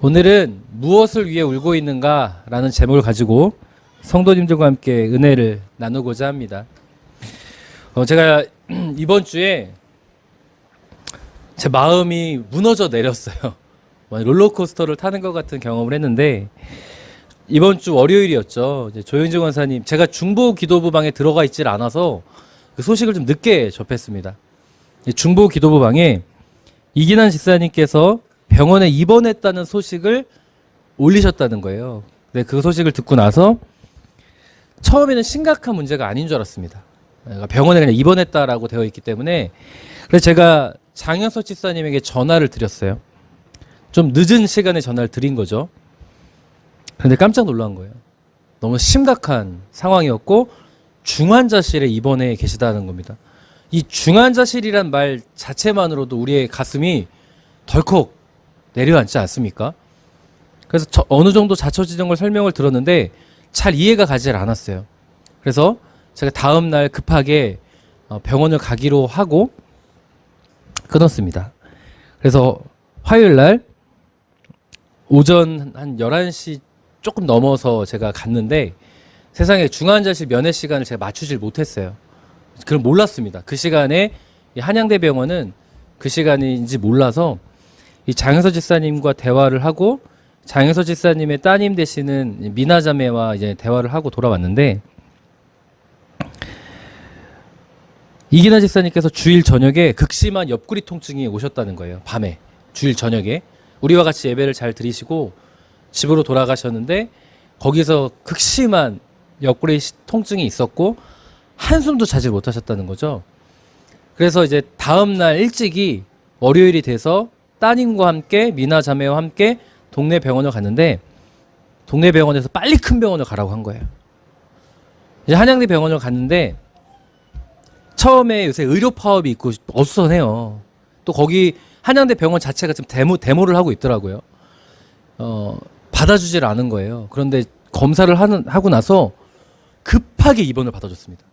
오늘은 무엇을 위해 울고 있는가 라는 제목을 가지고 성도님들과 함께 은혜를 나누고자 합니다. 제가 이번 주에 제 마음이 무너져 내렸어요. 롤러코스터를 타는 것 같은 경험을 했는데, 이번 주 월요일이었죠. 이제 조영진 원사님, 제가 중보 기도부 방에 들어가 있질 않아서 그 소식을 좀 늦게 접했습니다. 중보 기도부 방에 이기난 집사님께서 병원에 입원했다는 소식을 올리셨다는 거예요. 근데 그 소식을 듣고 나서 처음에는 심각한 문제가 아닌 줄 알았습니다. 그러니까 병원에 그냥 입원했다라고 되어 있기 때문에. 그래서 제가 장현석 집사님에게 전화를 드렸어요. 좀 늦은 시간에 전화를 드린 거죠. 그런데 깜짝 놀란 거예요. 너무 심각한 상황이었고 중환자실에 입원해 계시다는 겁니다. 이 중환자실이란 말 자체만으로도 우리의 가슴이 덜컥 내려앉지 않습니까? 그래서 어느 정도 자초지종을 설명을 들었는데 잘 이해가 가지 않았어요. 그래서 제가 다음 날 급하게 병원을 가기로 하고 끊었습니다. 그래서 화요일 날 오전 한 11시 조금 넘어서 제가 갔는데 세상에 중환자실 면회 시간을 제가 맞추질 못했어요. 그걸 몰랐습니다. 그 시간에 한양대병원은 그 시간인지 몰라서 이 장현서 집사님과 대화를 하고 장현서 집사님의 따님 되시는 미나자매와 이제 대화를 하고 돌아왔는데, 이기나 집사님께서 주일 저녁에 극심한 옆구리 통증이 오셨다는 거예요. 밤에, 주일 저녁에 우리와 같이 예배를 잘 드리시고 집으로 돌아가셨는데 거기서 극심한 옆구리 통증이 있었고 한숨도 자지 못하셨다는 거죠. 그래서 이제 다음 날 일찍이 월요일이 돼서 따님과 함께 미나 자매와 함께 동네 병원을 갔는데, 동네 병원에서 빨리 큰 병원을 가라고 한 거예요. 이제 한양대 병원을 갔는데 처음에 요새 의료 파업이 있고 어수선해요. 또 거기 한양대 병원 자체가 지금 데모를 하고 있더라고요. 받아주질 않은 거예요. 그런데 검사를 하고 나서 급하게 입원을 받아줬습니다.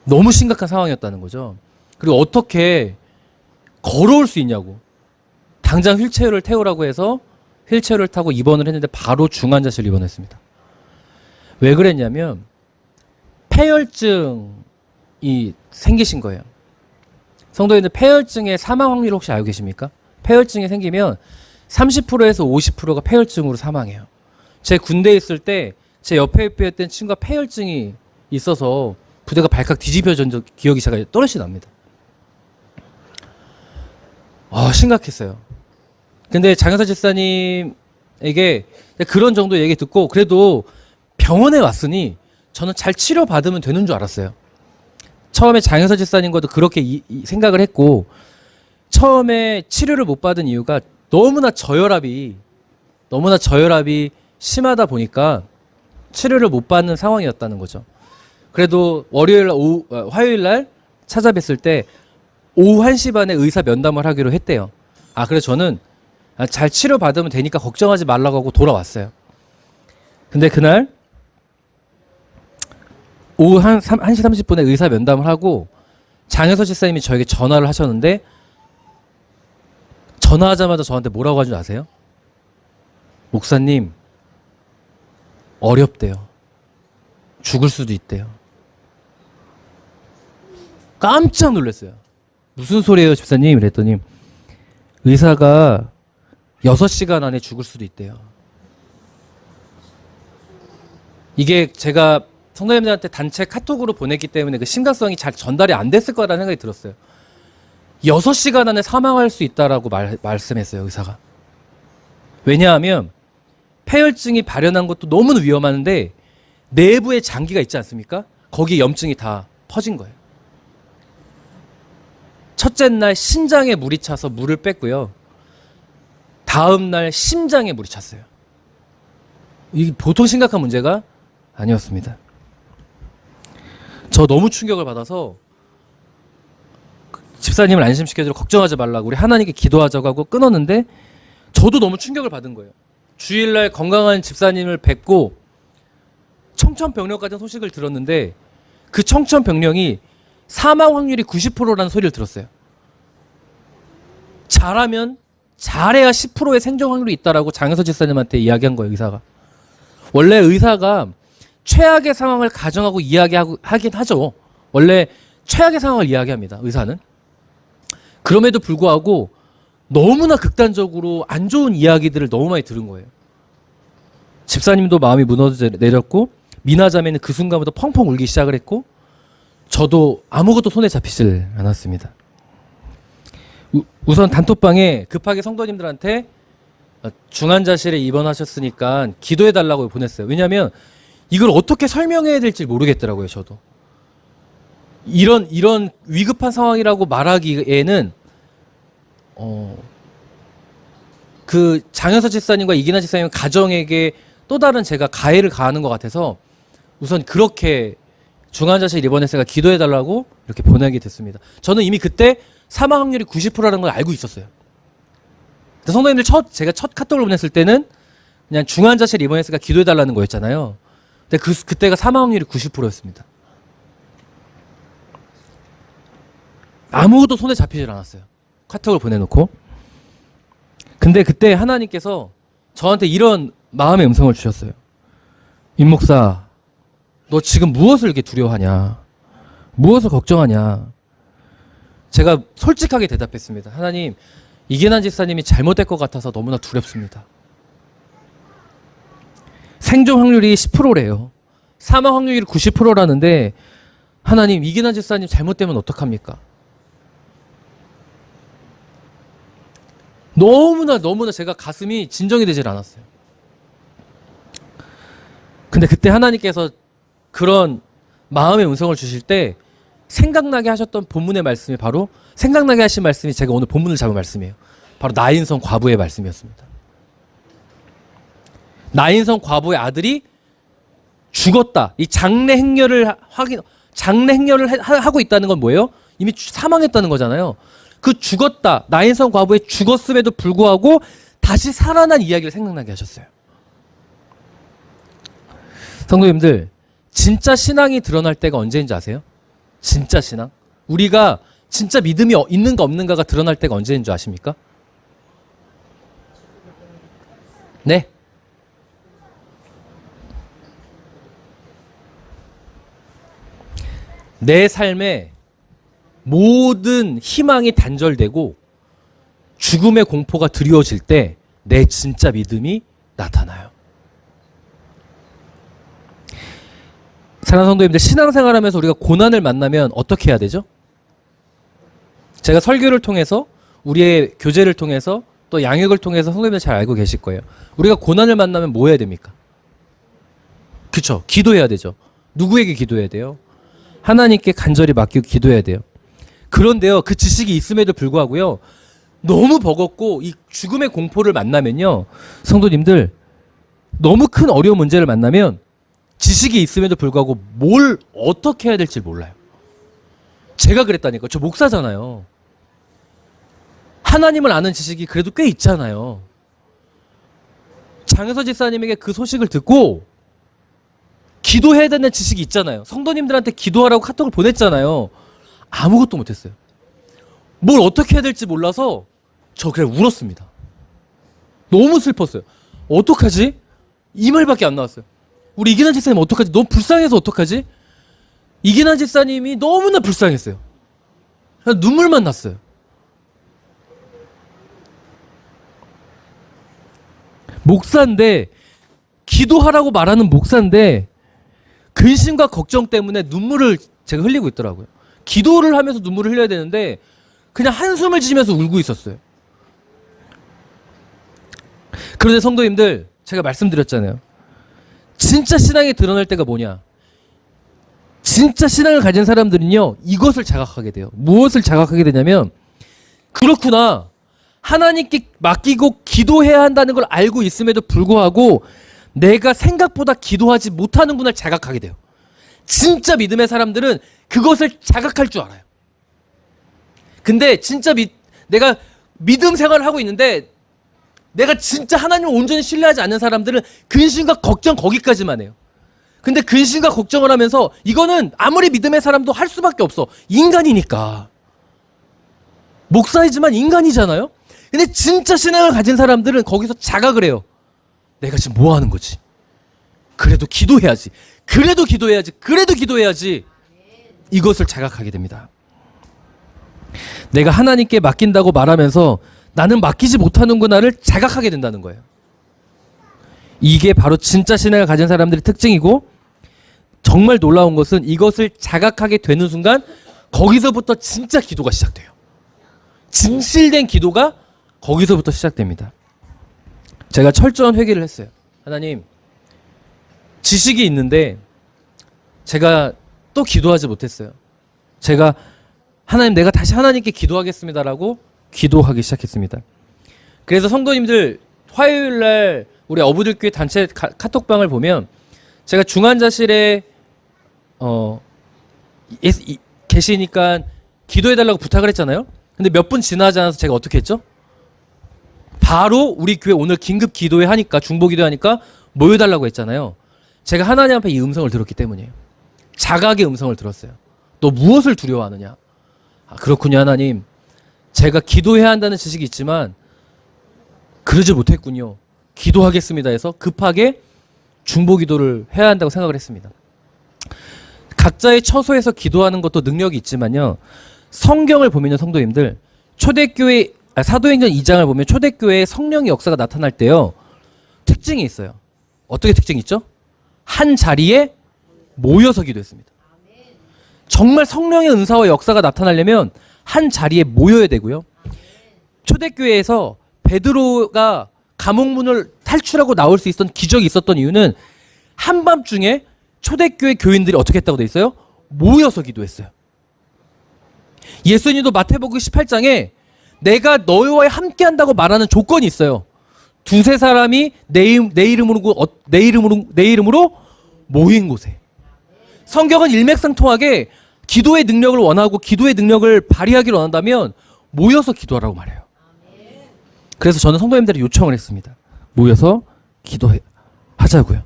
너무 심각한 상황이었다는 거죠. 그리고 어떻게 걸어올 수 있냐고. 당장 휠체어를 태우라고 해서 휠체어를 타고 입원을 했는데 바로 중환자실 입원했습니다. 왜 그랬냐면 폐혈증이 생기신 거예요. 성도님들, 폐혈증의 사망 확률 혹시 알고 계십니까? 폐혈증이 생기면 30%에서 50%가 폐혈증으로 사망해요. 제 군대에 있을 때 제 옆에 있던 친구가 폐혈증이 있어서 부대가 발칵 뒤집혀진 기억이 제가 또렷이 납니다. 심각했어요. 근데 장현서 집사님에게 그런 정도 얘기 듣고 그래도 병원에 왔으니 저는 잘 치료받으면 되는 줄 알았어요. 처음에 장현서 집사님과도 그렇게 생각을 했고, 처음에 치료를 못 받은 이유가 너무나 저혈압이 심하다 보니까 치료를 못 받는 상황이었다는 거죠. 그래도 화요일 날 찾아뵀을 때 오후 1시 반에 의사 면담을 하기로 했대요. 그래서 저는 잘 치료받으면 되니까 걱정하지 말라고 하고 돌아왔어요. 근데 그날 오후 1시 30분에 의사 면담을 하고 장현서 집사님이 저에게 전화를 하셨는데, 전화하자마자 저한테 뭐라고 하는지 아세요? 목사님, 어렵대요. 죽을 수도 있대요. 깜짝 놀랐어요. 무슨 소리예요, 집사님? 이랬더니 의사가 6시간 안에 죽을 수도 있대요. 이게 제가 성도님들한테 단체 카톡으로 보냈기 때문에 그 심각성이 잘 전달이 안 됐을 거라는 생각이 들었어요. 6시간 안에 사망할 수 있다라고 말씀했어요, 의사가. 왜냐하면 폐혈증이 발현한 것도 너무 위험한데 내부에 장기가 있지 않습니까? 거기에 염증이 다 퍼진 거예요. 첫째 날 신장에 물이 차서 물을 뺐고요. 다음 날 심장에 물이 찼어요. 이게 보통 심각한 문제가 아니었습니다. 저 너무 충격을 받아서 집사님을 안심시켜주러 걱정하지 말라고 우리 하나님께 기도하자고 하고 끊었는데, 저도 너무 충격을 받은 거예요. 주일날 건강한 집사님을 뵙고 청천벽력 같은 소식을 들었는데 그 청천벽력이 사망 확률이 90%라는 소리를 들었어요. 잘하면 잘해야 10%의 생존 확률이 있다라고 장효서 집사님한테 이야기한 거예요, 의사가. 원래 의사가 최악의 상황을 가정하고 이야기하긴 하죠. 원래 최악의 상황을 이야기합니다, 의사는. 그럼에도 불구하고 너무나 극단적으로 안 좋은 이야기들을 너무 많이 들은 거예요. 집사님도 마음이 무너져 내렸고, 미나자매는 그 순간부터 펑펑 울기 시작을 했고, 저도 아무것도 손에 잡히질 않았습니다. 우선 단톡방에 급하게 성도님들한테 중환자실에 입원하셨으니까 기도해달라고 보냈어요. 왜냐하면 이걸 어떻게 설명해야 될지 모르겠더라고요, 저도. 이런 위급한 상황이라고 말하기에는 그 장효서 집사님과 이기나 집사님 가정에게 또 다른 제가 가해를 가하는 것 같아서 우선 그렇게 중환자실 입원했으니까 기도해달라고 이렇게 보내게 됐습니다. 저는 이미 그때 사망 확률이 90%라는 걸 알고 있었어요. 성도님들 제가 첫 카톡을 보냈을 때는 그냥 중환자실 입원했으니까 기도해달라는 거였잖아요. 근데 그때가 사망 확률이 90%였습니다. 아무것도 손에 잡히질 않았어요. 카톡을 보내놓고. 근데 그때 하나님께서 저한테 이런 마음의 음성을 주셨어요. 임 목사, 너 지금 무엇을 이렇게 두려워하냐? 무엇을 걱정하냐? 제가 솔직하게 대답했습니다. 하나님, 이기난 집사님이 잘못될 것 같아서 너무나 두렵습니다. 생존 확률이 10%래요. 사망 확률이 90%라는데 하나님, 이기난 집사님 잘못되면 어떡합니까? 너무나 제가 가슴이 진정이 되질 않았어요. 근데 그때 하나님께서 그런 마음의 음성을 주실 때 생각나게 하셨던 본문의 말씀이 바로 생각나게 하신 말씀이 제가 오늘 본문을 잡은 말씀이에요. 바로 나인성 과부의 말씀이었습니다. 나인성 과부의 아들이 죽었다. 이 장례 행렬을 하고 있다는 건 뭐예요? 이미 사망했다는 거잖아요. 그 죽었다. 나인성 과부의 죽었음에도 불구하고 다시 살아난 이야기를 생각나게 하셨어요. 성도님들, 진짜 신앙이 드러날 때가 언제인지 아세요? 진짜 신앙? 우리가 진짜 믿음이 있는가 없는가가 드러날 때가 언제인 줄 아십니까? 네. 내 삶에 모든 희망이 단절되고 죽음의 공포가 드리워질 때 내 진짜 믿음이 나타나요. 사랑하는 성도님들, 신앙생활하면서 우리가 고난을 만나면 어떻게 해야 되죠? 제가 설교를 통해서, 우리의 교제를 통해서, 또 양육을 통해서 성도님들 잘 알고 계실 거예요. 우리가 고난을 만나면 뭐 해야 됩니까? 그쵸? 기도해야 되죠. 누구에게 기도해야 돼요? 하나님께 간절히 맡기고 기도해야 돼요. 그런데요, 그 지식이 있음에도 불구하고요, 너무 버겁고 이 죽음의 공포를 만나면요, 성도님들, 너무 큰 어려운 문제를 만나면 지식이 있음에도 불구하고 뭘 어떻게 해야 될지 몰라요. 제가 그랬다니까. 저 목사잖아요. 하나님을 아는 지식이 그래도 꽤 있잖아요. 장효서 집사님에게 그 소식을 듣고 기도해야 되는 지식이 있잖아요. 성도님들한테 기도하라고 카톡을 보냈잖아요. 아무것도 못했어요. 뭘 어떻게 해야 될지 몰라서 저 그냥 울었습니다. 너무 슬펐어요. 어떡하지? 이 말밖에 안 나왔어요. 우리 이기난 집사님 어떡하지? 너무 불쌍해서 어떡하지? 이기난 집사님이 너무나 불쌍했어요. 그냥 눈물만 났어요. 목사인데, 기도하라고 말하는 목사인데 근심과 걱정 때문에 눈물을 제가 흘리고 있더라고요. 기도를 하면서 눈물을 흘려야 되는데 그냥 한숨을 지으면서 울고 있었어요. 그런데 성도님들, 제가 말씀드렸잖아요. 진짜 신앙이 드러날 때가 뭐냐? 진짜 신앙을 가진 사람들은요, 이것을 자각하게 돼요. 무엇을 자각하게 되냐면, 그렇구나, 하나님께 맡기고 기도해야 한다는 걸 알고 있음에도 불구하고 내가 생각보다 기도하지 못하는구나 자각하게 돼요. 진짜 믿음의 사람들은 그것을 자각할 줄 알아요. 근데 진짜 내가 믿음 생활을 하고 있는데 내가 진짜 하나님을 온전히 신뢰하지 않는 사람들은 근심과 걱정 거기까지만 해요. 근데 근심과 걱정을 하면서 이거는 아무리 믿음의 사람도 할 수밖에 없어. 인간이니까. 목사이지만 인간이잖아요. 근데 진짜 신앙을 가진 사람들은 거기서 자각을 해요. 내가 지금 뭐 하는 거지? 그래도 기도해야지. 그래도 기도해야지. 그래도 기도해야지. 이것을 자각하게 됩니다. 내가 하나님께 맡긴다고 말하면서 나는 맡기지 못하는구나를 자각하게 된다는 거예요. 이게 바로 진짜 신앙을 가진 사람들의 특징이고, 정말 놀라운 것은 이것을 자각하게 되는 순간 거기서부터 진짜 기도가 시작돼요. 진실된 기도가 거기서부터 시작됩니다. 제가 철저한 회개를 했어요. 하나님, 지식이 있는데 제가 또 기도하지 못했어요. 제가 하나님, 내가 다시 하나님께 기도하겠습니다라고 기도하기 시작했습니다. 그래서 성도님들 화요일날 우리 어부들교회 단체 카톡방을 보면 제가 중환자실에 계시니까 기도해달라고 부탁을 했잖아요. 근데 몇 분 지나지 않아서 제가 어떻게 했죠? 바로 우리 교회 오늘 긴급 기도회 하니까, 중보 기도회 하니까 모여달라고 했잖아요. 제가 하나님 앞에 이 음성을 들었기 때문이에요. 자각의 음성을 들었어요. 너 무엇을 두려워하느냐? 아, 그렇군요, 하나님. 제가 기도해야 한다는 지식이 있지만 그러지 못했군요. 기도하겠습니다 해서 급하게 중보 기도를 해야 한다고 생각을 했습니다. 각자의 처소에서 기도하는 것도 능력이 있지만요, 성경을 보면요, 성도님들, 초대교회 사도행전 2장을 보면 초대교회에 성령의 역사가 나타날 때요, 특징이 있어요. 어떻게 특징이 있죠? 한 자리에 모여서 기도했습니다. 정말 성령의 은사와 역사가 나타나려면 한 자리에 모여야 되고요. 초대교회에서 베드로가 감옥문을 탈출하고 나올 수 있었던 기적이 있었던 이유는 한밤중에 초대교회 교인들이 어떻게 했다고 돼 있어요? 모여서 기도했어요. 예수님도 마태복음 18장에 내가 너희와 함께 한다고 말하는 조건이 있어요. 두세 사람이 내 이름으로 모인 곳에. 성경은 일맥상통하게 기도의 능력을 원하고 기도의 능력을 발휘하기를 원한다면 모여서 기도하라고 말해요. 그래서 저는 성도님들에게 요청을 했습니다. 모여서 기도하자고요.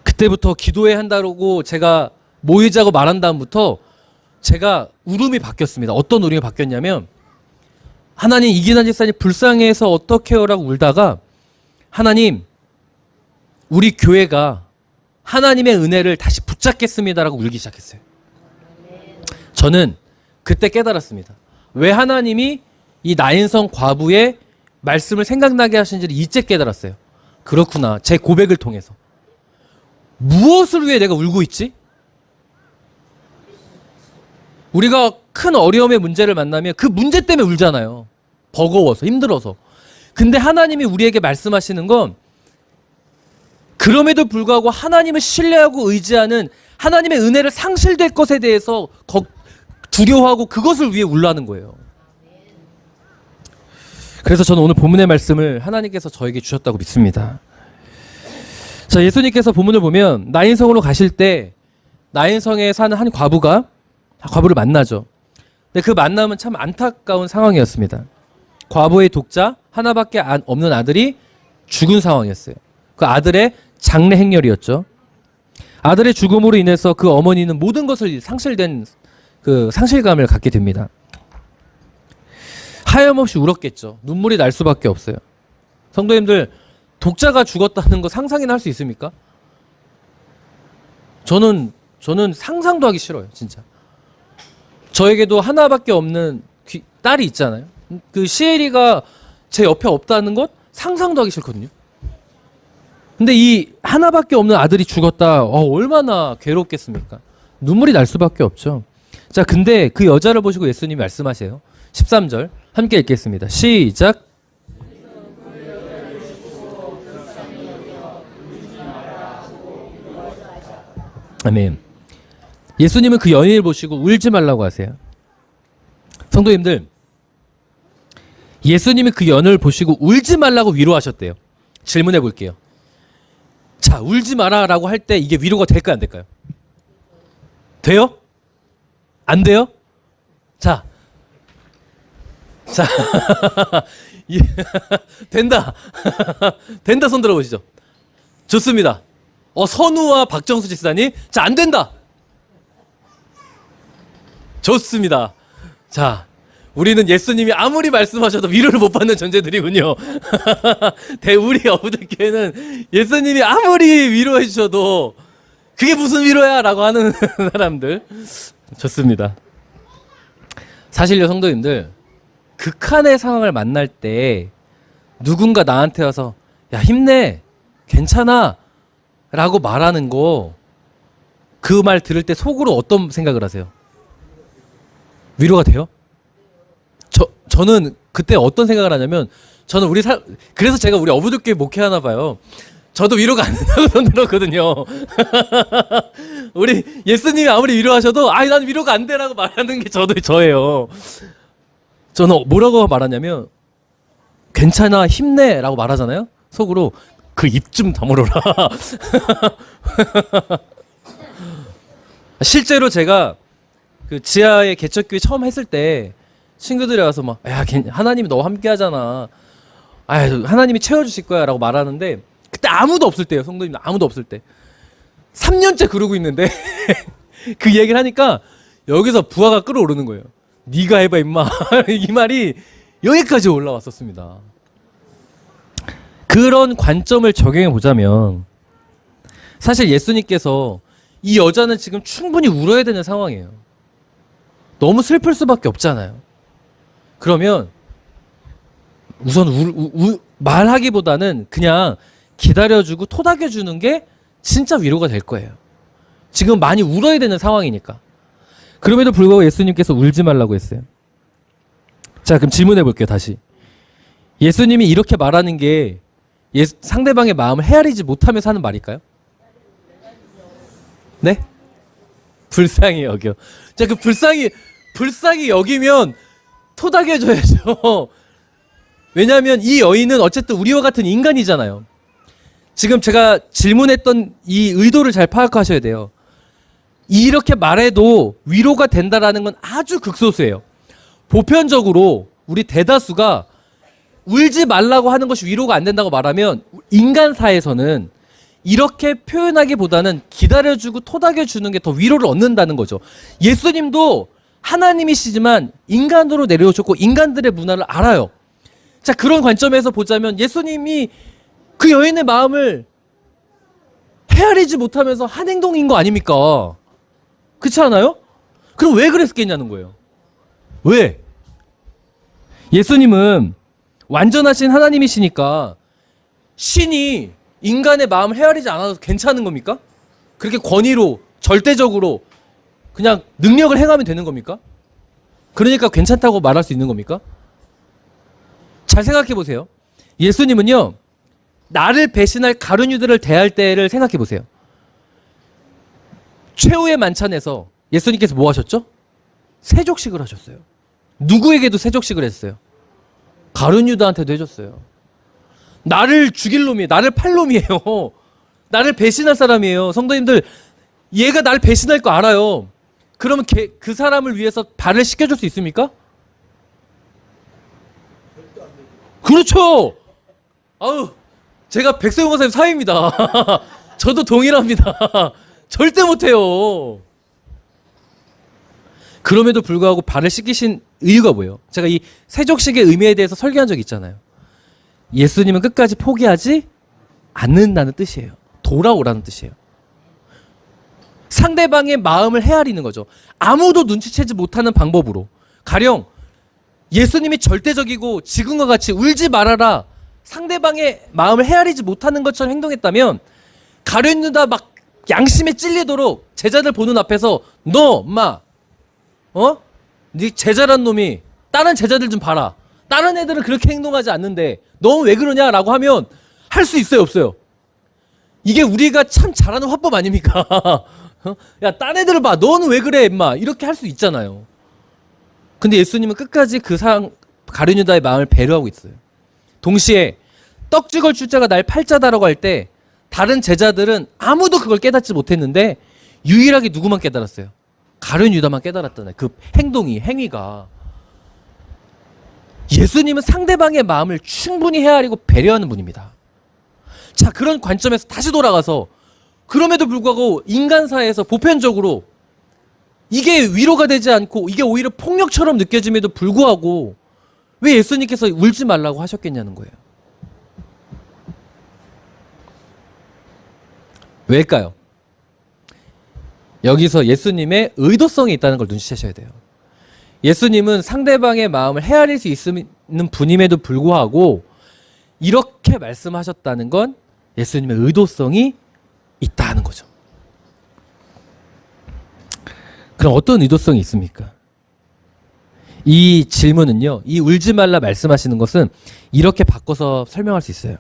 그때부터 기도해야 한다고 제가 모이자고 말한 다음부터 제가 울음이 바뀌었습니다. 어떤 울음이 바뀌었냐면, 하나님, 이기난 집사님 불쌍해서 어떡해요 라고 울다가, 하나님, 우리 교회가 하나님의 은혜를 다시 붙잡겠습니다라고 울기 시작했어요. 저는 그때 깨달았습니다. 왜 하나님이 이 나인성 과부의 말씀을 생각나게 하신지를 이제 깨달았어요. 그렇구나. 제 고백을 통해서. 무엇을 위해 내가 울고 있지? 우리가 큰 어려움의 문제를 만나면 그 문제 때문에 울잖아요. 버거워서, 힘들어서. 근데 하나님이 우리에게 말씀하시는 건 그럼에도 불구하고 하나님을 신뢰하고 의지하는, 하나님의 은혜를 상실될 것에 대해서 두려워하고 그것을 위해 울라는 거예요. 그래서 저는 오늘 본문의 말씀을 하나님께서 저에게 주셨다고 믿습니다. 자, 예수님께서 본문을 보면 나인성으로 가실 때 나인성에 사는 한 과부를 만나죠. 근데 그 만남은 참 안타까운 상황이었습니다. 과부의 독자 하나밖에 없는 아들이 죽은 상황이었어요. 그 아들의 장래 행렬이었죠. 아들의 죽음으로 인해서 그 어머니는 모든 것을 상실된 그 상실감을 갖게 됩니다. 하염없이 울었겠죠. 눈물이 날 수밖에 없어요. 성도님들, 독자가 죽었다는 거 상상이나 할 수 있습니까? 저는 상상도 하기 싫어요, 진짜. 저에게도 하나밖에 없는 딸이 있잖아요. 그 시엘이가 제 옆에 없다는 것 상상도 하기 싫거든요. 근데 이 하나밖에 없는 아들이 죽었다. 얼마나 괴롭겠습니까? 눈물이 날 수밖에 없죠. 자, 근데 그 여자를 보시고 예수님이 말씀하세요. 13절 함께 읽겠습니다. 시작. 아멘. 예수님은 그 여인을 보시고 울지 말라고 하세요. 성도님들, 예수님이 그 여인을 보시고 울지 말라고 위로하셨대요. 질문해 볼게요. 자, 울지 마라 라고 할 때 이게 위로가 될까요, 안 될까요? 돼요? 안 돼요? 자, 된다. 된다, 손 들어보시죠. 좋습니다. 선우와 박정수 집사님, 자, 안 된다. 좋습니다. 자, 우리는 예수님이 아무리 말씀하셔도 위로를 못 받는 존재들이군요. 우리 어부들교회는 예수님이 아무리 위로해 주셔도 그게 무슨 위로야? 라고 하는 사람들. 좋습니다. 사실요, 성도님들, 극한의 상황을 만날 때 누군가 나한테 와서 야, 힘내, 괜찮아 라고 말하는 거, 그 말 들을 때 속으로 어떤 생각을 하세요? 위로가 돼요? 저는 그때 어떤 생각을 하냐면, 저는 그래서 제가 우리 어부들교회 목회하나 봐요. 저도 위로가 안 된다고 손 들었거든요. 우리 예수님이 아무리 위로하셔도 난 위로가 안 되라고 말하는 게 저예요. 저는 뭐라고 말하냐면 괜찮아, 힘내 라고 말하잖아요. 속으로 그 입 좀 다물어라. 실제로 제가 그 지하에 개척교회 처음 했을 때 친구들이 와서 막 야, 하나님이 너와 함께 하잖아, 하나님이 채워주실 거야 라고 말하는데, 그때 아무도 없을 때예요. 성도님 아무도 없을 때 3년째 그러고 있는데 그 얘기를 하니까 여기서 부하가 끌어오르는 거예요. 네가 해봐 임마. 이 말이 여기까지 올라왔었습니다. 그런 관점을 적용해 보자면 사실 예수님께서 이 여자는 지금 충분히 울어야 되는 상황이에요. 너무 슬플 수밖에 없잖아요. 그러면 우선 말하기보다는 그냥 기다려주고 토닥여주는 게 진짜 위로가 될 거예요. 지금 많이 울어야 되는 상황이니까. 그럼에도 불구하고 예수님께서 울지 말라고 했어요. 자, 그럼 질문해 볼게요. 다시. 예수님이 이렇게 말하는 게 상대방의 마음을 헤아리지 못하면서 하는 말일까요? 네? 불쌍히 여겨. 자, 그 불쌍히 여기면 토닥여줘야죠. 왜냐하면 이 여인은 어쨌든 우리와 같은 인간이잖아요. 지금 제가 질문했던 이 의도를 잘 파악하셔야 돼요. 이렇게 말해도 위로가 된다라는 건 아주 극소수예요. 보편적으로 우리 대다수가 울지 말라고 하는 것이 위로가 안 된다고 말하면 인간사에서는 이렇게 표현하기보다는 기다려주고 토닥여주는 게 더 위로를 얻는다는 거죠. 예수님도 하나님이시지만 인간으로 내려오셨고 인간들의 문화를 알아요. 자, 그런 관점에서 보자면 예수님이 그 여인의 마음을 헤아리지 못하면서 한 행동인 거 아닙니까? 그렇지 않아요? 그럼 왜 그랬겠냐는 거예요. 왜? 예수님은 완전하신 하나님이시니까 신이 인간의 마음을 헤아리지 않아도 괜찮은 겁니까? 그렇게 권위로 절대적으로 그냥 능력을 행하면 되는 겁니까? 그러니까 괜찮다고 말할 수 있는 겁니까? 잘 생각해 보세요. 예수님은요, 나를 배신할 가룟 유다를 대할 때를 생각해 보세요. 최후의 만찬에서 예수님께서 뭐 하셨죠? 세족식을 하셨어요. 누구에게도 세족식을 했어요. 가룟 유다한테도 해줬어요. 나를 죽일 놈이에요. 나를 팔 놈이에요. 나를 배신할 사람이에요. 성도님들, 얘가 나를 배신할 거 알아요. 그러면 그 사람을 위해서 발을 씻겨줄 수 있습니까? 그렇죠. 제가 백세용 권사님 사위입니다. 저도 동일합니다. 절대 못해요. 그럼에도 불구하고 발을 씻기신 이유가 뭐예요? 제가 이 세족식의 의미에 대해서 설교한 적이 있잖아요. 예수님은 끝까지 포기하지 않는다는 뜻이에요. 돌아오라는 뜻이에요. 상대방의 마음을 헤아리는 거죠. 아무도 눈치채지 못하는 방법으로. 가령 예수님이 절대적이고 지금과 같이 울지 말아라, 상대방의 마음을 헤아리지 못하는 것처럼 행동했다면 가룟 유다 막 양심에 찔리도록 제자들 보는 앞에서 너 네 제자란 놈이 다른 제자들 좀 봐라, 다른 애들은 그렇게 행동하지 않는데 너 왜 그러냐라고 하면 할 수 있어요, 없어요? 이게 우리가 참 잘하는 화법 아닙니까? 야, 딴 애들을 봐, 너는 왜 그래 임마, 이렇게 할 수 있잖아요. 근데 예수님은 끝까지 가룟 유다의 마음을 배려하고 있어요. 동시에 떡 찍을 줄자가 날 팔자다라고 할 때 다른 제자들은 아무도 그걸 깨닫지 못했는데 유일하게 누구만 깨달았어요? 가룟 유다만 깨달았잖아요. 그 행위가. 예수님은 상대방의 마음을 충분히 헤아리고 배려하는 분입니다. 자, 그런 관점에서 다시 돌아가서, 그럼에도 불구하고 인간사회에서 보편적으로 이게 위로가 되지 않고 이게 오히려 폭력처럼 느껴짐에도 불구하고 왜 예수님께서 울지 말라고 하셨겠냐는 거예요. 왜일까요? 여기서 예수님의 의도성이 있다는 걸 눈치채셔야 돼요. 예수님은 상대방의 마음을 헤아릴 수 있는 분임에도 불구하고 이렇게 말씀하셨다는 건 예수님의 의도성이 있다는 거죠. 그럼 어떤 의도성이 있습니까? 이 질문은요, 이 울지 말라 말씀하시는 것은 이렇게 바꿔서 설명할 수 있어요.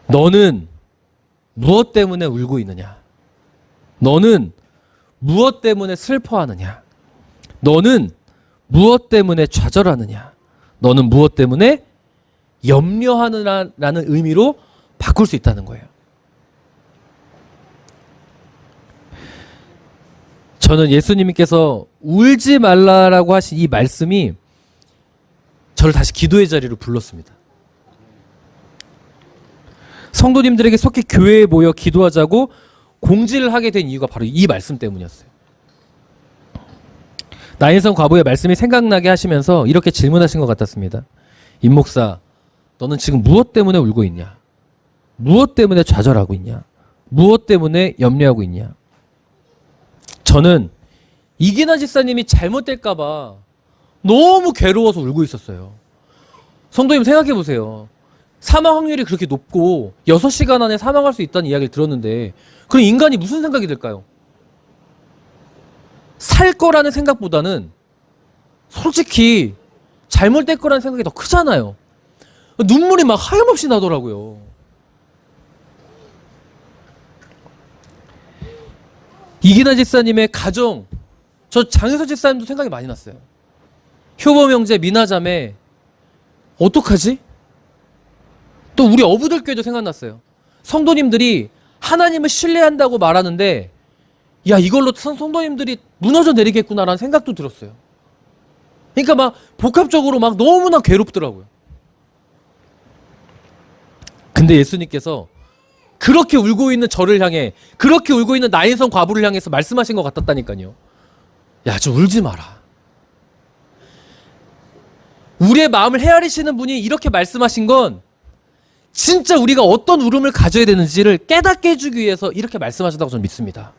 너는 무엇 때문에 울고 있느냐? 너는 무엇 때문에 슬퍼하느냐? 너는 무엇 때문에 좌절하느냐? 너는 무엇 때문에 염려하느냐라는 의미로 바꿀 수 있다는 거예요. 저는 예수님께서 울지 말라라고 하신 이 말씀이 저를 다시 기도의 자리로 불렀습니다. 성도님들에게 속히 교회에 모여 기도하자고 공지를 하게 된 이유가 바로 이 말씀 때문이었어요. 나인성 과부의 말씀이 생각나게 하시면서 이렇게 질문하신 것 같았습니다. 임 목사, 너는 지금 무엇 때문에 울고 있냐? 무엇 때문에 좌절하고 있냐? 무엇 때문에 염려하고 있냐? 저는 이기나 집사님이 잘못될까봐 너무 괴로워서 울고 있었어요. 성도님 생각해 보세요. 사망 확률이 그렇게 높고 6시간 안에 사망할 수 있다는 이야기를 들었는데 그럼 인간이 무슨 생각이 들까요? 살 거라는 생각보다는 솔직히 잘못될 거라는 생각이 더 크잖아요. 눈물이 막 하염없이 나더라고요. 이기나 집사님의 가정, 저 장혜서 집사님도 생각이 많이 났어요. 효범 형제, 미나 자매 어떡하지? 또 우리 어부들교회도 생각났어요. 성도님들이 하나님을 신뢰한다고 말하는데 야, 이걸로 성도님들이 무너져 내리겠구나라는 생각도 들었어요. 그러니까 막 복합적으로 막 너무나 괴롭더라고요. 근데 예수님께서 그렇게 울고 있는 저를 향해, 그렇게 울고 있는 나인성 과부를 향해서 말씀하신 것 같았다니까요. 야, 좀 울지 마라. 우리의 마음을 헤아리시는 분이 이렇게 말씀하신 건 진짜 우리가 어떤 울음을 가져야 되는지를 깨닫게 해주기 위해서 이렇게 말씀하셨다고 저는 믿습니다.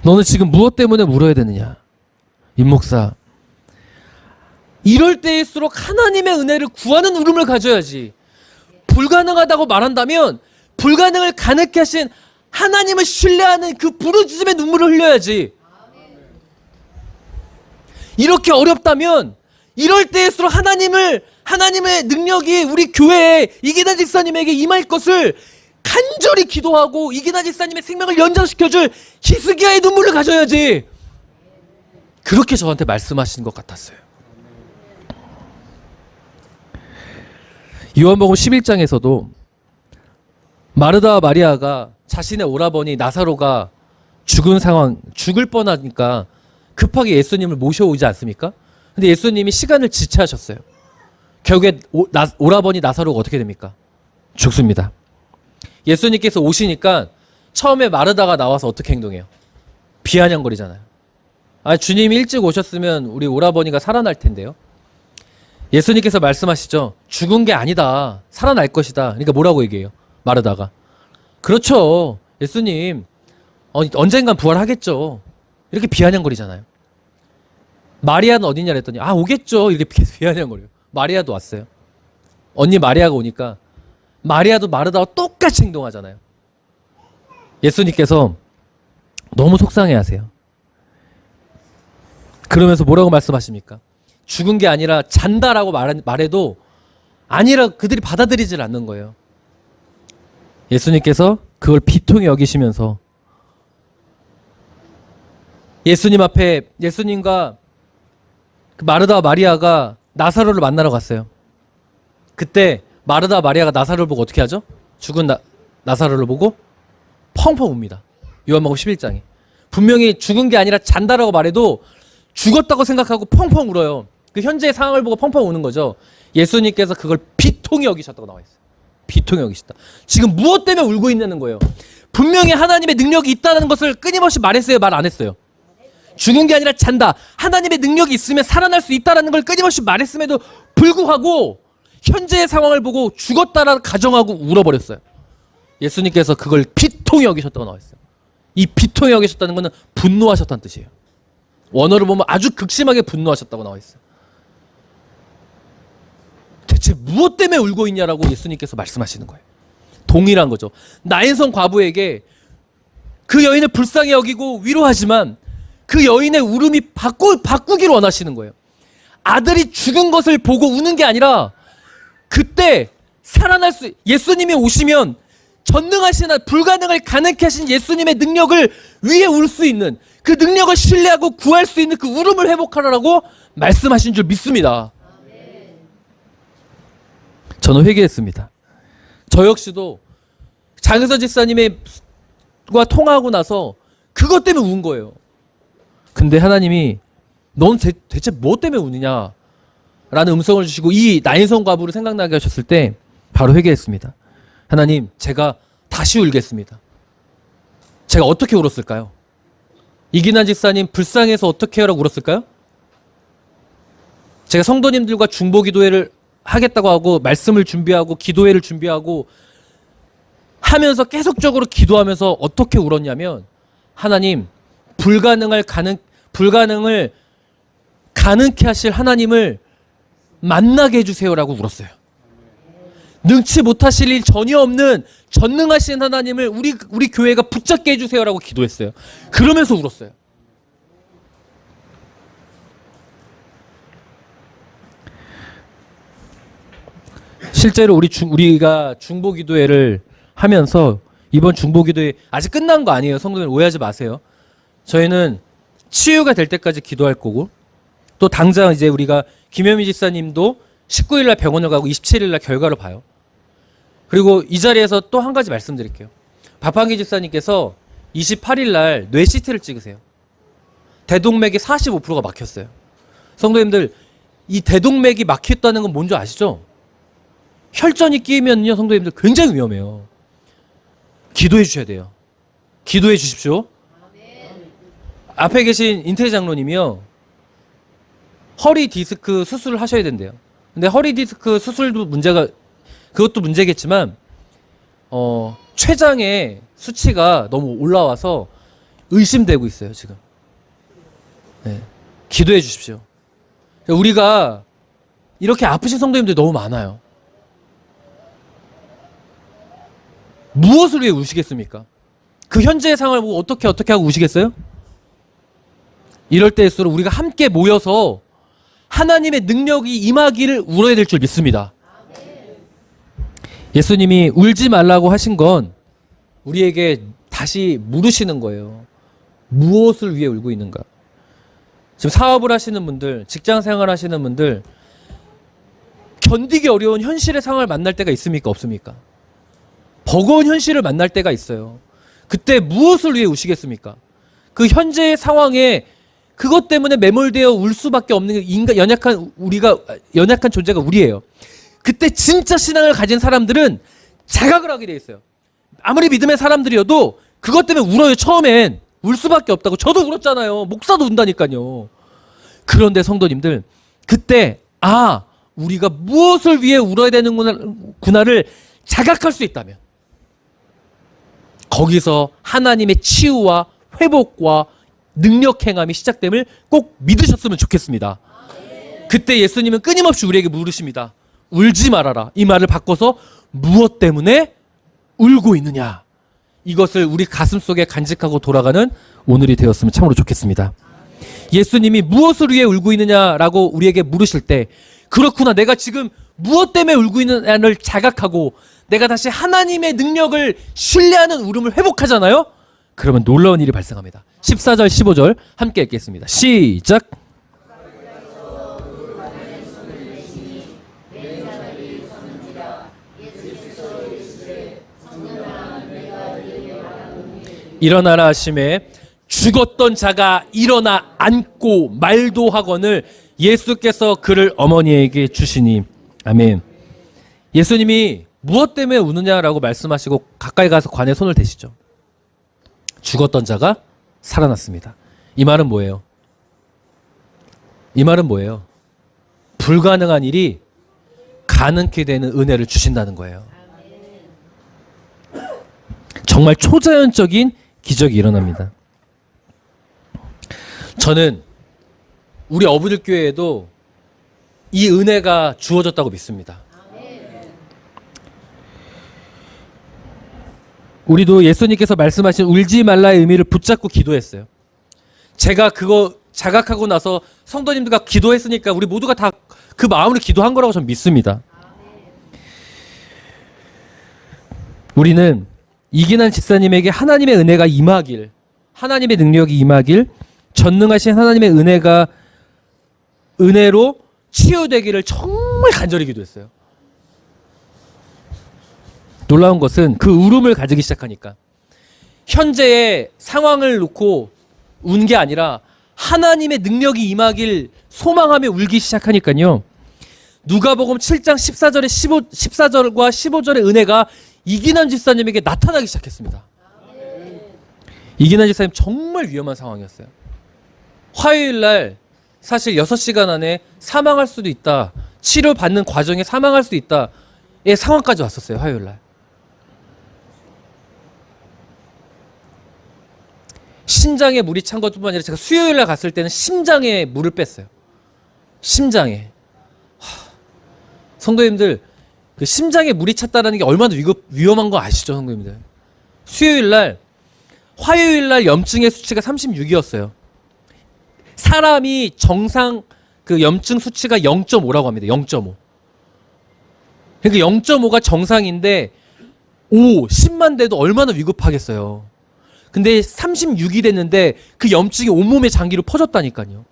너는 지금 무엇 때문에 울어야 되느냐? 임 목사, 이럴 때일수록 하나님의 은혜를 구하는 울음을 가져야지. 불가능하다고 말한다면 불가능을 가능케 하신 하나님을 신뢰하는 그 부르짖음의 눈물을 흘려야지. 이렇게 어렵다면 이럴 때일수록 하나님의 능력이 우리 교회에 이기나 집사님에게 임할 것을 간절히 기도하고 이기나 집사님의 생명을 연장시켜줄 히스기야의 눈물을 가져야지. 그렇게 저한테 말씀하신 것 같았어요. 요한복음 11장에서도 마르다와 마리아가 자신의 오라버니 나사로가 죽을 뻔하니까 급하게 예수님을 모셔오지 않습니까? 근데 예수님이 시간을 지체하셨어요. 결국에 오라버니 나사로가 어떻게 됩니까? 죽습니다. 예수님께서 오시니까 처음에 마르다가 나와서 어떻게 행동해요? 비아냥거리잖아요. 아, 주님이 일찍 오셨으면 우리 오라버니가 살아날 텐데요. 예수님께서 말씀하시죠. 죽은 게 아니다. 살아날 것이다. 그러니까 뭐라고 얘기해요? 마르다가. 그렇죠. 예수님, 언젠간 부활하겠죠. 이렇게 비아냥거리잖아요. 마리아는 어디냐 그랬더니 오겠죠. 이렇게 비아냥거려요. 마리아도 왔어요. 언니 마리아가 오니까 마리아도 마르다와 똑같이 행동하잖아요. 예수님께서 너무 속상해하세요. 그러면서 뭐라고 말씀하십니까? 죽은 게 아니라 잔다라고 말해도 아니라 그들이 받아들이질 않는 거예요. 예수님께서 그걸 비통히 여기시면서 예수님 앞에 예수님과 마르다와 마리아가 나사로를 만나러 갔어요. 그때 마르다와 마리아가 나사로를 보고 어떻게 하죠? 죽은 나사로를 보고 펑펑 웁니다. 요한복음 11장에. 분명히 죽은 게 아니라 잔다라고 말해도 죽었다고 생각하고 펑펑 울어요. 그 현재의 상황을 보고 펑펑 우는 거죠. 예수님께서 그걸 비통히 여기셨다고 나와 있어요. 비통히 여기셨다. 지금 무엇 때문에 울고 있냐는 거예요. 분명히 하나님의 능력이 있다는 것을 끊임없이 말했어요? 말 안 했어요? 죽은 게 아니라 잔다. 하나님의 능력이 있으면 살아날 수 있다는 걸 끊임없이 말했음에도 불구하고 현재의 상황을 보고 죽었다라는 가정하고 울어버렸어요. 예수님께서 그걸 비통히 여기셨다고 나와있어요. 이 비통히 여기셨다는 것은 분노하셨다는 뜻이에요. 원어를 보면 아주 극심하게 분노하셨다고 나와있어요. 대체 무엇 때문에 울고 있냐라고 예수님께서 말씀하시는 거예요. 동일한 거죠. 나인성 과부에게 그 여인을 불쌍히 여기고 위로하지만 그 여인의 울음이 바꾸기를 원하시는 거예요. 아들이 죽은 것을 보고 우는 게 아니라 그때 살아날 수, 예수님이 오시면 전능하신 불가능을 가능케 하신 예수님의 능력을 위해 울 수 있는, 그 능력을 신뢰하고 구할 수 있는 그 울음을 회복하라고 말씀하신 줄 믿습니다. 저는 회개했습니다. 저 역시도 장혜선 집사님과 통화하고 나서 그것 때문에 운 거예요. 근데 하나님이 넌 대체 뭐 때문에 우느냐 라는 음성을 주시고 이 나인성 과부를 생각나게 하셨을 때 바로 회개했습니다. 하나님, 제가 다시 울겠습니다. 제가 어떻게 울었을까요? 이기난 집사님 불쌍해서 어떻게 하라고 울었을까요? 제가 성도님들과 중보기도회를 하겠다고 하고 말씀을 준비하고 기도회를 준비하고 하면서 계속적으로 기도하면서 어떻게 울었냐면, 하나님, 불가능을 가능케 하실 하나님을 만나게 해주세요라고 울었어요. 능치 못하실 일 전혀 없는 전능하신 하나님을 우리 교회가 붙잡게 해주세요라고 기도했어요. 그러면서 울었어요. 실제로 우리가 중보기도회를 하면서, 이번 중보기도회 아직 끝난 거 아니에요. 성도들 오해하지 마세요. 저희는 치유가 될 때까지 기도할 거고, 또 당장 이제 우리가 김현미 집사님도 19일날 병원을 가고 27일날 결과를 봐요. 그리고 이 자리에서 또 한 가지 말씀드릴게요. 박판기 집사님께서 28일날 뇌 CT를 찍으세요. 대동맥이 45%가 막혔어요. 성도님들, 이 대동맥이 막혔다는 건 뭔지 아시죠? 혈전이 끼면요, 성도님들 굉장히 위험해요. 기도해 주셔야 돼요. 기도해 주십시오. 앞에 계신 인태 장로님이요, 허리 디스크 수술을 하셔야 된대요. 근데 허리 디스크 수술도 그것도 문제겠지만 췌장의 수치가 너무 올라와서 의심되고 있어요, 지금. 네. 기도해 주십시오. 우리가 이렇게 아프신 성도님들이 너무 많아요. 무엇을 위해 우시겠습니까? 그 현재의 상황을 보고 어떻게 하고 우시겠어요? 이럴 때일수록 우리가 함께 모여서 하나님의 능력이 임하기를 울어야 될 줄 믿습니다. 예수님이 울지 말라고 하신 건 우리에게 다시 물으시는 거예요. 무엇을 위해 울고 있는가? 지금 사업을 하시는 분들, 직장 생활 하시는 분들, 견디기 어려운 현실의 상황을 만날 때가 있습니까? 없습니까? 버거운 현실을 만날 때가 있어요. 그때 무엇을 위해 우시겠습니까? 그 현재의 상황에 그것 때문에 매몰되어 울 수밖에 없는 연약한 존재가 우리예요. 그때 진짜 신앙을 가진 사람들은 자각을 하게 돼 있어요. 아무리 믿음의 사람들이어도 그것 때문에 울어요. 처음엔 울 수밖에 없다고. 저도 울었잖아요. 목사도 운다니까요. 그런데 성도님들, 그때 우리가 무엇을 위해 울어야 되는구나를 자각할 수 있다면, 거기서 하나님의 치유와 회복과 능력 행함이 시작됨을 꼭 믿으셨으면 좋겠습니다. 그때 예수님은 끊임없이 우리에게 물으십니다. 울지 말아라. 이 말을 바꿔서 무엇 때문에 울고 있느냐. 이것을 우리 가슴속에 간직하고 돌아가는 오늘이 되었으면 참으로 좋겠습니다. 예수님이 무엇을 위해 울고 있느냐라고 우리에게 물으실 때, 그렇구나, 내가 지금 무엇 때문에 울고 있느냐를 자각하고 내가 다시 하나님의 능력을 신뢰하는 울음을 회복하잖아요. 그러면 놀라운 일이 발생합니다. 14절 15절 함께 읽겠습니다. 시작. 일어나라 하심에 죽었던 자가 일어나 앉고 말도 하거늘 예수께서 그를 어머니에게 주시니. 아멘. 예수님이 무엇 때문에 우느냐라고 말씀하시고 가까이 가서 관에 손을 대시죠. 죽었던 자가 살아났습니다. 이 말은 뭐예요? 이 말은 뭐예요? 불가능한 일이 가능케 되는 은혜를 주신다는 거예요. 정말 초자연적인 기적이 일어납니다. 저는 우리 어부들 교회에도 이 은혜가 주어졌다고 믿습니다. 우리도 예수님께서 말씀하신 울지 말라의 의미를 붙잡고 기도했어요. 제가 그거 자각하고 나서 성도님들과 기도했으니까 우리 모두가 다 그 마음으로 기도한 거라고 저는 믿습니다. 우리는 이기난 집사님에게 하나님의 은혜가 임하길, 하나님의 능력이 임하길, 전능하신 하나님의 은혜로 치유되기를 정말 간절히 기도했어요. 놀라운 것은 그 울음을 가지기 시작하니까 현재의 상황을 놓고 운 게 아니라 하나님의 능력이 임하길 소망하며 울기 시작하니까요. 누가복음 7장 14절과 15절의 은혜가 이기남 집사님에게 나타나기 시작했습니다. 이기남 집사님 정말 위험한 상황이었어요. 화요일 날 사실 6시간 안에 사망할 수도 있다. 치료받는 과정에 사망할 수도 있다의 상황까지 왔었어요. 화요일 날. 심장에 물이 찬 것뿐만 아니라 제가 수요일 날 갔을 때는 심장에 물을 뺐어요. 심장에. 성도님들, 그 심장에 물이 찼다는 게 얼마나 위험한 거 아시죠, 성도님들? 수요일 날, 화요일 날 염증의 수치가 36이었어요. 사람이 정상 그 염증 수치가 0.5라고 합니다. 0.5. 그러니까 0.5가 정상인데 10만 돼도 얼마나 위급하겠어요. 근데 36이 됐는데 그 염증이 온몸의 장기로 퍼졌다니까요.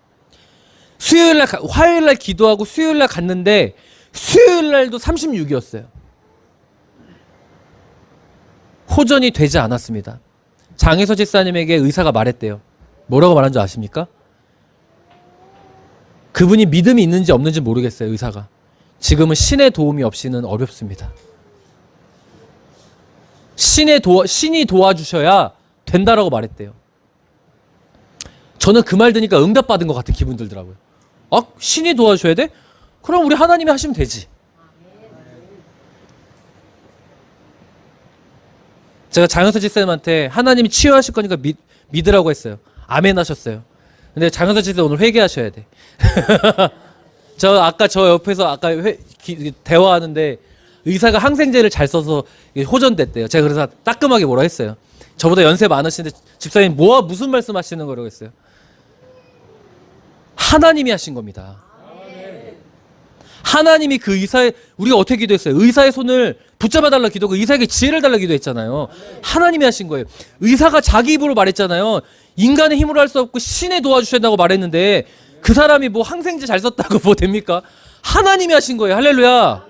화요일 날 기도하고 수요일 날 갔는데 수요일 날도 36이었어요. 호전이 되지 않았습니다. 장혜서 집사님에게 의사가 말했대요. 뭐라고 말한 줄 아십니까? 그분이 믿음이 있는지 없는지 모르겠어요. 의사가. 지금은 신의 도움이 없이는 어렵습니다. 신이 도와주셔야 된다라고 말했대요. 저는 그 말 드니까 응답받은 것 같은 기분 들더라고요. 아, 신이 도와주셔야 돼? 그럼 우리 하나님이 하시면 되지. 제가 장현서 집사님한테 하나님이 치유하실 거니까 믿으라고 했어요. 아멘 하셨어요. 근데 장현서 집사님 오늘 회개하셔야 돼. 저 옆에서 대화하는데 의사가 항생제를 잘 써서 호전됐대요. 제가 그래서 따끔하게 뭐라 했어요. 저보다 연세 많으신데 집사님 무슨 말씀 하시는 거라고 했어요. 하나님이 하신 겁니다. 하나님이 그 우리가 어떻게 기도했어요? 의사의 손을 붙잡아 달라 기도하고 의사에게 지혜를 달라 기도했잖아요. 하나님이 하신 거예요. 의사가 자기 입으로 말했잖아요. 인간의 힘으로 할 수 없고 신의 도와주신다고 말했는데 그 사람이 뭐 항생제 잘 썼다고 뭐 됩니까? 하나님이 하신 거예요. 할렐루야.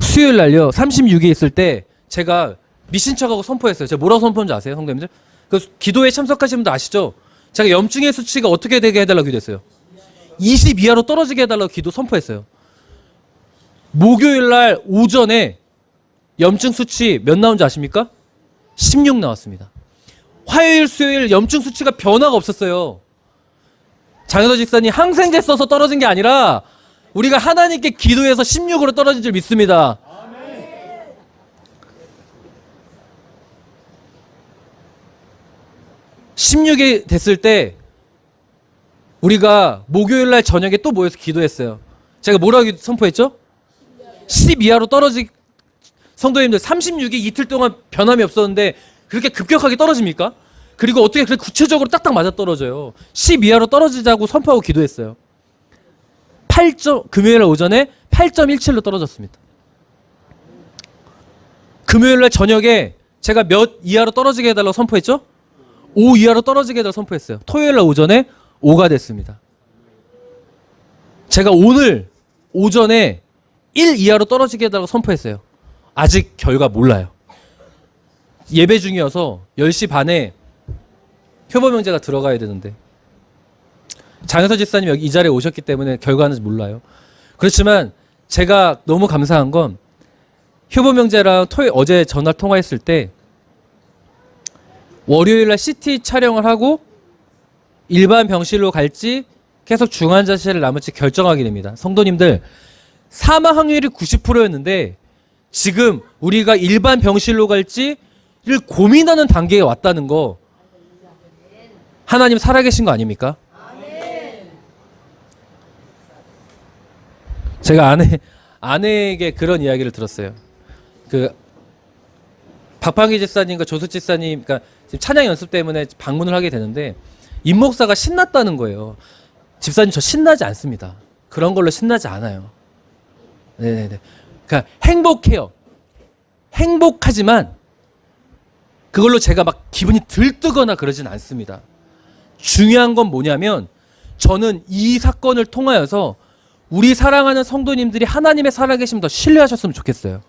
수요일 날요 36에 있을 때 제가 미신 척하고 선포했어요. 제가 뭐라고 선포한 줄 아세요, 성도님들? 그 기도에 참석하신 분들 아시죠? 제가 염증의 수치가 어떻게 되게 해달라고 기도했어요. 20 이하로 떨어지게 해달라고 기도 선포했어요. 목요일 날 오전에 염증 수치 몇 나온지 아십니까? 16 나왔습니다. 화요일, 수요일 염증 수치가 변화가 없었어요. 장현서 집사님 항생제 써서 떨어진 게 아니라 우리가 하나님께 기도해서 16으로 떨어진 줄 믿습니다. 16이 됐을 때 우리가 목요일 날 저녁에 또 모여서 기도했어요. 제가 뭐라고 선포했죠? 10 이하로 성도님들 36이 이틀 동안 변함이 없었는데 그렇게 급격하게 떨어집니까? 그리고 어떻게 그렇게 구체적으로 딱딱 맞아 떨어져요. 10 이하로 떨어지자고 선포하고 기도했어요. 금요일 날 오전에 8.17로 떨어졌습니다. 금요일 날 저녁에 제가 몇 이하로 떨어지게 해달라고 선포했죠? 5 이하로 떨어지게 해달라고 선포했어요. 토요일 날 오전에 5가 됐습니다. 제가 오늘 오전에 1 이하로 떨어지게 해달라고 선포했어요. 아직 결과 몰라요. 예배 중이어서 10시 반에 효보명제가 들어가야 되는데 장현서 집사님 여기 이 자리에 오셨기 때문에 결과는 몰라요. 그렇지만 제가 너무 감사한 건 효보명재랑 어제 전화 통화했을 때 월요일날 CT 촬영을 하고 일반 병실로 갈지 계속 중환자실을 남을지 결정하게 됩니다. 성도님들, 사망 확률이 90%였는데 지금 우리가 일반 병실로 갈지를 고민하는 단계에 왔다는 거, 하나님 살아계신 거 아닙니까? 제가 아내에게 그런 이야기를 들었어요. 그 박판기 집사님과 조수 집사님, 그러니까 지금 찬양 연습 때문에 방문을 하게 되는데 임 목사가 신났다는 거예요. 집사님, 저 신나지 않습니다. 그런 걸로 신나지 않아요. 네네네. 그러니까 행복해요. 행복하지만 그걸로 제가 막 기분이 들뜨거나 그러진 않습니다. 중요한 건 뭐냐면 저는 이 사건을 통하여서 우리 사랑하는 성도님들이 하나님의 살아계심 더 신뢰하셨으면 좋겠어요.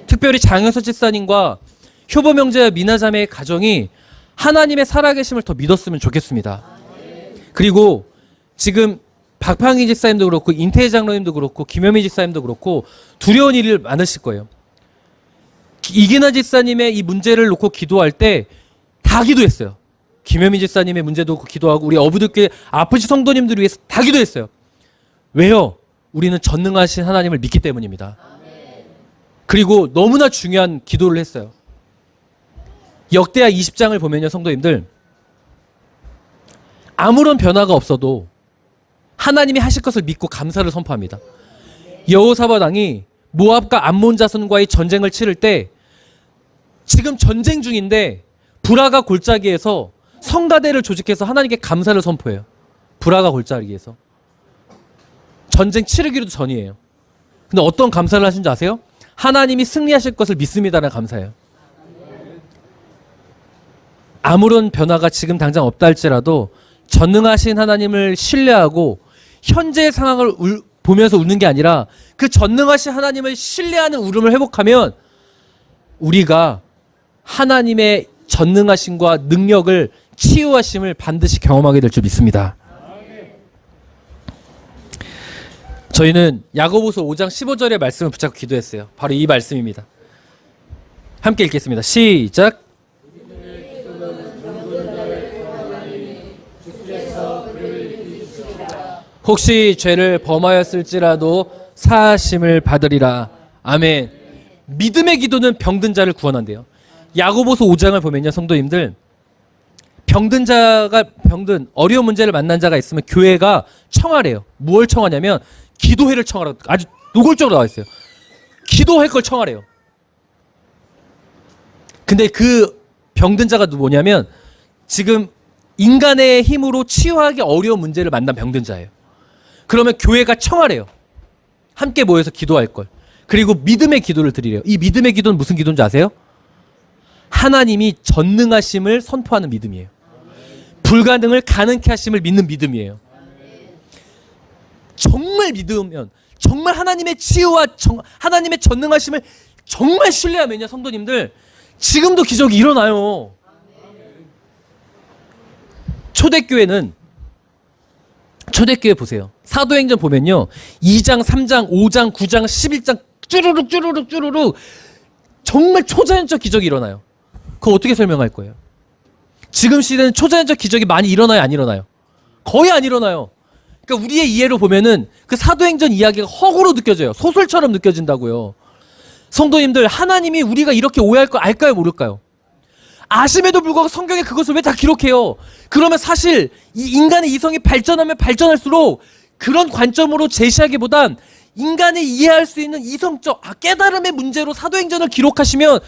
특별히 장영석 집사님과 효보명재와 미나자매의 가정이 하나님의 살아계심을 더 믿었으면 좋겠습니다. 그리고 지금 박판기 집사님도 그렇고 인태희 장로님도 그렇고 김현미 집사님도 그렇고 두려운 일이 많으실 거예요. 이기나 집사님의 이 문제를 놓고 기도할 때 다 기도했어요. 김현미 집사님의 문제도 기도하고 우리 어부들께 아프신 성도님들을 위해서 다 기도했어요. 왜요? 우리는 전능하신 하나님을 믿기 때문입니다. 그리고 너무나 중요한 기도를 했어요. 역대하 20장을 보면요, 성도님들, 아무런 변화가 없어도 하나님이 하실 것을 믿고 감사를 선포합니다. 여호사밧 왕이 모압과 암몬 자손과의 전쟁을 치를 때 지금 전쟁 중인데 브라가 골짜기에서 성가대를 조직해서 하나님께 감사를 선포해요. 브라가 골짜기에서. 전쟁 치르기도 전이에요. 근데 어떤 감사를 하신지 아세요? 하나님이 승리하실 것을 믿습니다라는 감사예요. 아무런 변화가 지금 당장 없다 할지라도 전능하신 하나님을 신뢰하고 현재의 상황을 보면서 웃는 게 아니라 그 전능하신 하나님을 신뢰하는 울음을 회복하면 우리가 하나님의 전능하심과 능력을, 치유하심을 반드시 경험하게 될 줄 믿습니다. 저희는 야고보서 5장 15절의 말씀을 붙잡고 기도했어요. 바로 이 말씀입니다. 함께 읽겠습니다. 시작. 혹시 죄를 범하였을지라도 사하심을 받으리라. 아멘. 믿음의 기도는 병든 자를 구원한대요. 야고보서 5장을 보면요, 성도님들, 병든 어려운 문제를 만난 자가 있으면 교회가 청하래요. 무엇을 청하냐면 기도회를 청하라고 아주 노골적으로 나와 있어요. 기도회 걸 청하래요. 근데 그 병든 자가 뭐냐면 지금 인간의 힘으로 치유하기 어려운 문제를 만난 병든 자예요. 그러면 교회가 청하래요. 함께 모여서 기도할 걸. 그리고 믿음의 기도를 드리래요. 이 믿음의 기도는 무슨 기도인지 아세요? 하나님이 전능하심을 선포하는 믿음이에요. 불가능을 가능케 하심을 믿는 믿음이에요. 정말 믿으면, 정말 하나님의 치유와 하나님의 전능하심을 정말 신뢰하면요, 성도님들, 지금도 기적이 일어나요. 초대교회 보세요. 사도행전 보면요, 2장, 3장, 5장, 9장, 11장 쭈루룩 정말 초자연적 기적이 일어나요. 그거 어떻게 설명할 거예요? 지금 시대는 초자연적 기적이 많이 일어나요, 안 일어나요? 거의 안 일어나요. 그러니까 우리의 이해로 보면은 그 사도행전 이야기가 허구로 느껴져요. 소설처럼 느껴진다고요. 성도님들, 하나님이 우리가 이렇게 오해할 걸 알까요, 모를까요? 아심에도 불구하고 성경에 그것을 왜 다 기록해요? 그러면 사실 이 인간의 이성이 발전하면 발전할수록 그런 관점으로 제시하기보단 인간이 이해할 수 있는 이성적 깨달음의 문제로 사도행전을 기록하시면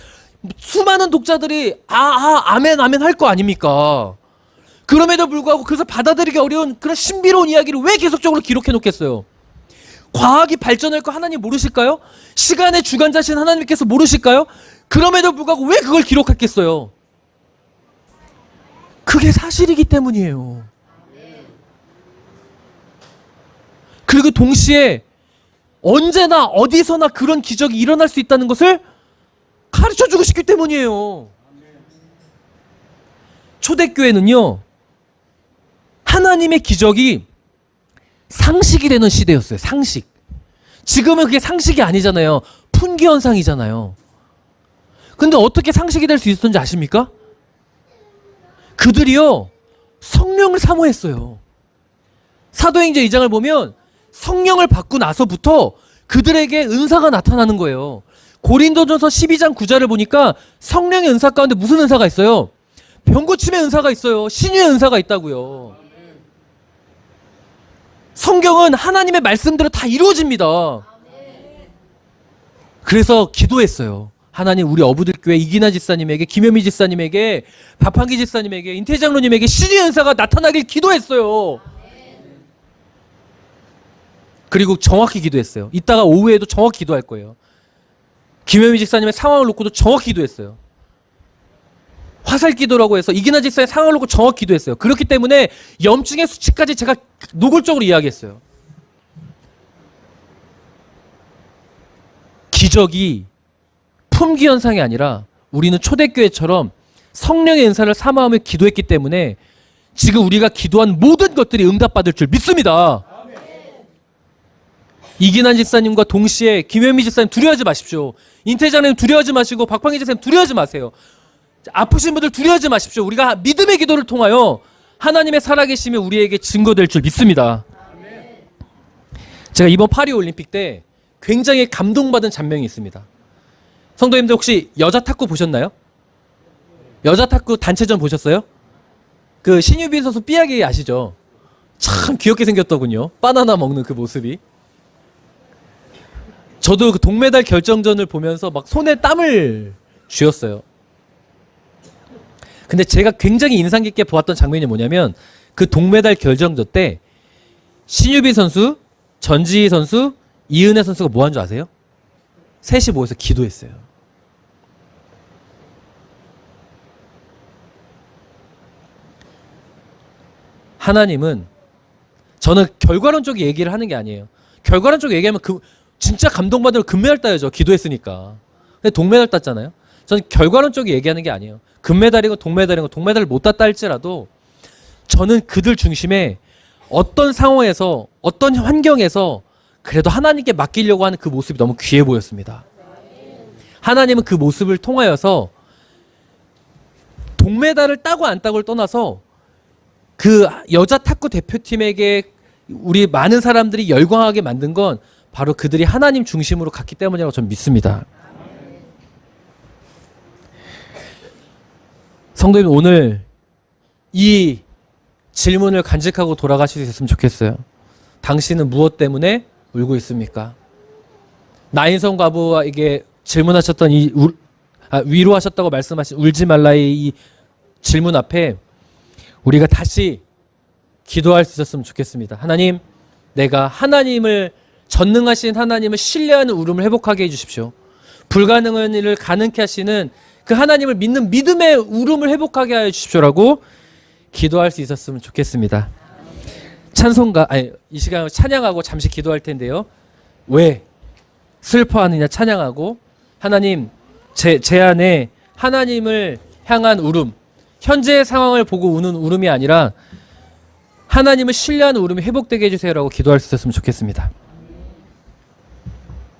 수많은 독자들이 아멘 할 거 아닙니까? 그럼에도 불구하고 그래서 받아들이기 어려운 그런 신비로운 이야기를 왜 계속적으로 기록해 놓겠어요? 과학이 발전할 거 하나님 모르실까요? 시간의 주관자신 하나님께서 모르실까요? 그럼에도 불구하고 왜 그걸 기록했겠어요? 그게 사실이기 때문이에요. 그리고 동시에 언제나 어디서나 그런 기적이 일어날 수 있다는 것을 가르쳐주고 싶기 때문이에요. 초대교회는요, 하나님의 기적이 상식이 되는 시대였어요. 상식. 지금은 그게 상식이 아니잖아요. 풍기 현상이잖아요. 근데 어떻게 상식이 될 수 있었는지 아십니까? 그들이요, 성령을 사모했어요. 사도행전 2장을 보면 성령을 받고 나서부터 그들에게 은사가 나타나는 거예요. 고린도전서 12장 9절을 보니까 성령의 은사 가운데 무슨 은사가 있어요? 병고침의 은사가 있어요. 신유의 은사가 있다고요. 성경은 하나님의 말씀대로 다 이루어집니다. 그래서 기도했어요. 하나님, 우리 어부들교회 이기나 집사님에게, 김현미 집사님에게, 박판기 집사님에게, 인태 장로님에게 신유의 은사가 나타나길 기도했어요. 그리고 정확히 기도했어요. 이따가 오후에도 정확히 기도할 거예요. 김현미 집사님의 상황을 놓고도 정확히 기도했어요. 화살 기도라고 해서 이기나 집사의 상황을 놓고 정확히 기도했어요. 그렇기 때문에 염증의 수치까지 제가 노골적으로 이야기했어요. 기적이 품귀 현상이 아니라 우리는 초대교회처럼 성령의 은사를 사모하며 기도했기 때문에 지금 우리가 기도한 모든 것들이 응답받을 줄 믿습니다. 이기난 집사님과 동시에 김현미 집사님 두려워하지 마십시오. 인태장님 두려워하지 마시고 박방희 집사님 두려워하지 마세요. 아프신 분들 두려워하지 마십시오. 우리가 믿음의 기도를 통하여 하나님의 살아계심이 우리에게 증거될 줄 믿습니다. 제가 이번 파리 올림픽 때 굉장히 감동받은 장면이 있습니다. 성도님들 혹시 여자 탁구 보셨나요? 여자 탁구 단체전 보셨어요? 그 신유빈 선수 삐약이 아시죠? 참 귀엽게 생겼더군요. 바나나 먹는 그 모습이. 저도 그 동메달 결정전을 보면서 막 손에 땀을 쥐었어요. 근데 제가 굉장히 인상 깊게 보았던 장면이 뭐냐면 그 동메달 결정전 때 신유빈 선수, 전지희 선수, 이은혜 선수가 뭐 한 줄 아세요? 셋이 모여서 기도했어요. 하나님은, 저는 결과론적 얘기를 하는 게 아니에요. 결과론적 얘기하면 진짜 감동받으러 금메달 따야죠. 기도했으니까. 근데 동메달 땄잖아요. 저는 결과론적 얘기하는 게 아니에요. 금메달이고 동메달이고 동메달을 못 땄다 할지라도 저는 그들 중심에 어떤 상황에서 어떤 환경에서 그래도 하나님께 맡기려고 하는 그 모습이 너무 귀해 보였습니다. 하나님은 그 모습을 통하여서 동메달을 따고 안 따고를 떠나서 그 여자 탁구 대표팀에게 우리 많은 사람들이 열광하게 만든 건 바로 그들이 하나님 중심으로 갔기 때문이라고 저는 믿습니다. 성도님, 오늘 이 질문을 간직하고 돌아가실 수 있으면 좋겠어요. 당신은 무엇 때문에 울고 있습니까? 나인성 과부에게 질문하셨던 위로하셨다고 말씀하신 울지 말라의 이 질문 앞에 우리가 다시 기도할 수 있었으면 좋겠습니다. 하나님, 내가 하나님을, 전능하신 하나님을 신뢰하는 울음을 회복하게 해주십시오. 불가능한 일을 가능케 하시는 그 하나님을 믿는 믿음의 울음을 회복하게 하여 주십시오라고 기도할 수 있었으면 좋겠습니다. 이 시간에 찬양하고 잠시 기도할 텐데요. 왜 슬퍼하느냐 찬양하고, 하나님, 제 안에 하나님을 향한 울음, 현재의 상황을 보고 우는 울음이 아니라 하나님을 신뢰하는 울음이 회복되게 해주세요라고 기도할 수 있었으면 좋겠습니다.